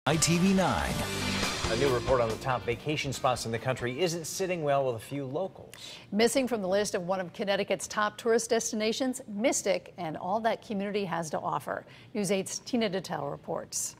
ITV9. A new report on the top vacation spots in the country isn't sitting well with a few locals. Missing from the list of one of Connecticut's top tourist destinations, Mystic, and all that community has to offer. News 8's Tina Detelj reports.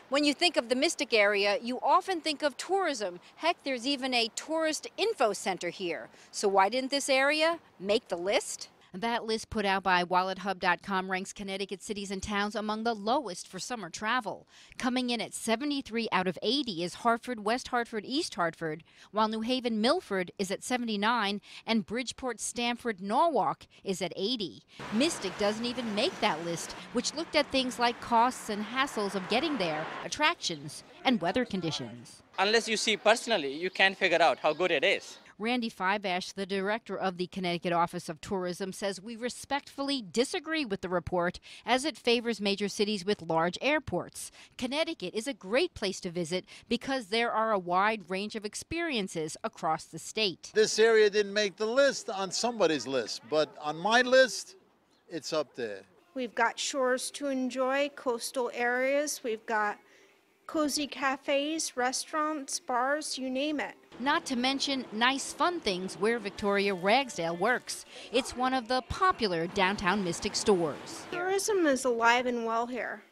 When you think of the Mystic area, you often think of tourism. Heck, there's even a tourist info center here. So why didn't this area make the list? That list put out by WalletHub.com ranks Connecticut cities and towns among the lowest for summer travel. Coming in at 73 out of 80 is Hartford, West Hartford, East Hartford, while New Haven, Milford is at 79, and Bridgeport, Stamford, Norwalk is at 80. Mystic doesn't even make that list, which looked at things like costs and hassles of getting there, attractions, and weather conditions. Unless you see personally, you can't figure out how good it is. Randy Fibash, the director of the Connecticut Office of Tourism, says we respectfully disagree with the report as it favors major cities with large airports. Connecticut is a great place to visit because there are a wide range of experiences across the state. This area didn't make the list on somebody's list, but on my list, it's up there. We've got shores to enjoy, coastal areas, we've got cozy cafes, restaurants, bars, you name it. Not to mention nice fun things where Victoria Ragsdale works. It's one of the popular downtown Mystic stores. Tourism is alive and well here.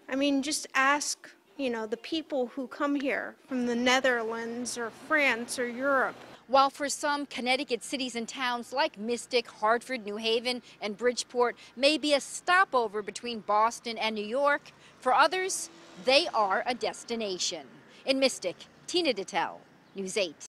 I mean, just ask, the people who come here from the Netherlands or France or Europe. While for some, Connecticut cities and towns like Mystic, Hartford, New Haven, and Bridgeport may be a stopover between Boston and New York, for others, they are a destination. In Mystic, Tina Detelj, News 8.